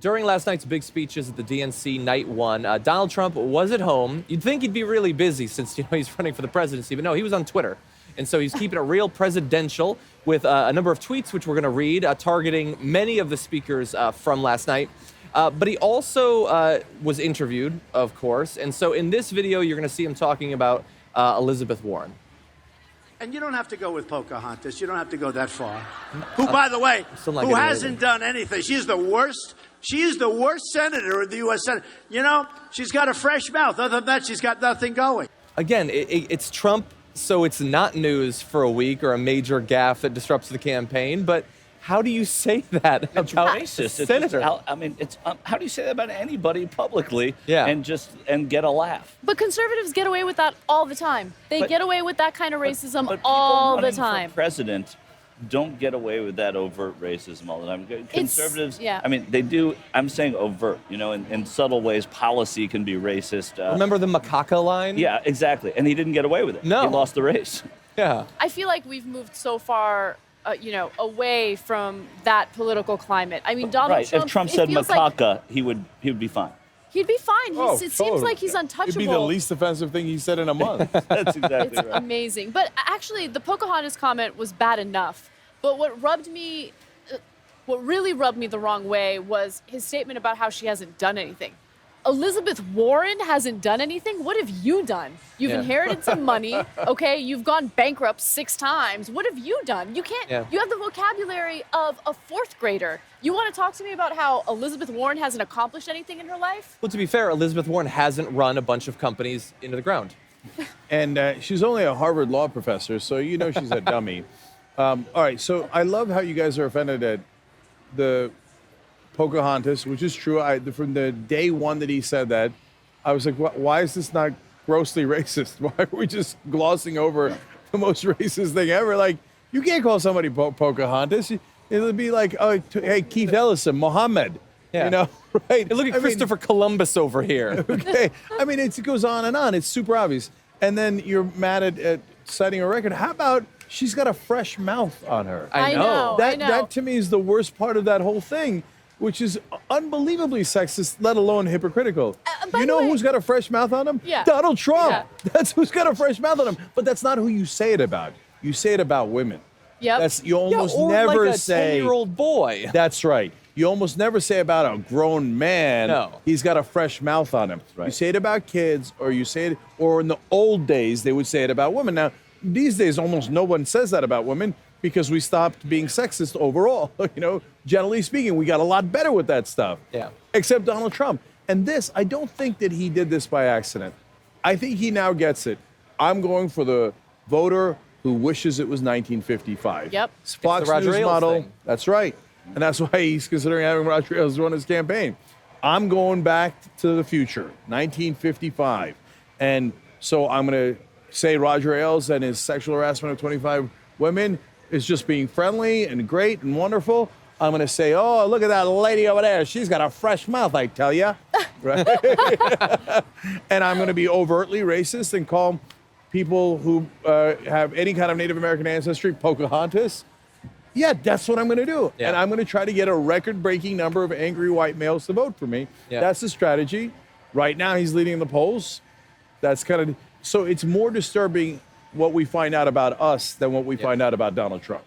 During last night's big speeches at the DNC night one, Donald Trump was at home. You'd think he'd be really busy since he's running for the presidency, but no, he was on Twitter. And so he's keeping it real presidential with a number of tweets, which we're going to read, targeting many of the speakers from last night. But he also was interviewed, of course. And so in this video, you're going to see him talking about Elizabeth Warren. And you don't have to go with Pocahontas. You don't have to go that far. Who, by the way, who hasn't done anything. She's the worst. She is the worst senator in the U.S. Senate. You know, she's got a fresh mouth. Other than that, she's got nothing going. Again, it's Trump, so it's not news for a week or a major gaffe that disrupts the campaign. But how do you say that it's about racist. a senator? How do you say that about anybody publicly? Yeah. and get a laugh? But conservatives get away with that all the time. They get away with that kind of racism but all the people running time. for president don't get away with that overt racism all the time. Conservatives, yeah. I mean, they do. I'm saying overt. You know, in subtle ways, policy can be racist. Remember the macaca line? Yeah, exactly. And he didn't get away with it. No. He lost the race. Yeah. I feel like we've moved so far, away from that political climate. I mean, Donald Trump. If Trump said macaca, he would be fine. He'd be fine. It seems totally. like he's untouchable. It'd be the least offensive thing he said in a month. That's exactly It's right. amazing. But actually, the Pocahontas comment was bad enough. But what really rubbed me the wrong way was his statement about how she hasn't done anything. Elizabeth Warren hasn't done anything? What have you done? You've inherited some money, okay? You've gone bankrupt 6 times. What have you done? You can't, you have the vocabulary of a 4th grader. You want to talk to me about how Elizabeth Warren hasn't accomplished anything in her life? Well, to be fair, Elizabeth Warren hasn't run a bunch of companies into the ground. And she's only a Harvard law professor, so you know she's a dummy. All right, so I love how you guys are offended at the Pocahontas, which is true. From the day one that he said that, I was like, why is this not grossly racist? Why are we just glossing over the most racist thing ever? Like, you can't call somebody Pocahontas. It would be like, oh, hey, Keith Ellison, Mohammed. Yeah. You know, right? Hey, look at Christopher Columbus over here. Okay. I mean, it goes on and on. It's super obvious. And then you're mad at citing a record. How about she's got a fresh mouth on her? I know. That to me is the worst part of that whole thing, which is unbelievably sexist, let alone hypocritical. You know who's got a fresh mouth on him? Yeah. Donald Trump. Yeah. That's who's got a fresh mouth on him. But that's not who you say it about. You say it about women. Yep. You almost or never like a say 10-year-old boy. That's right. You almost never say about a grown man, No. he's got a fresh mouth on him. Right. You say it about kids, or you say it, or in the old days, they would say it about women. Now, these days, almost no one says that about women because we stopped being sexist overall. You know, generally speaking, we got a lot better with that stuff. Yeah. Except Donald Trump. And this, I don't think that he did this by accident. I think he now gets it. I'm going for the voter who wishes it was 1955. Yep. Fox the Roger News Ailes model. thing. That's right. And that's why he's considering having Roger Ailes run his campaign. I'm going back to the future, 1955. And so I'm going to say Roger Ailes and his sexual harassment of 25 women is just being friendly and great and wonderful. I'm going to say, oh, look at that lady over there. She's got a fresh mouth, I tell ya. Right? And I'm going to be overtly racist and call people who have any kind of Native American ancestry Pocahontas. Yeah, that's what I'm going to do. Yeah. And I'm going to try to get a record-breaking number of angry white males to vote for me. Yeah. That's the strategy. Right now, he's leading in the polls. That's kind of... So it's more disturbing what we find out about us than what we find out about Donald Trump.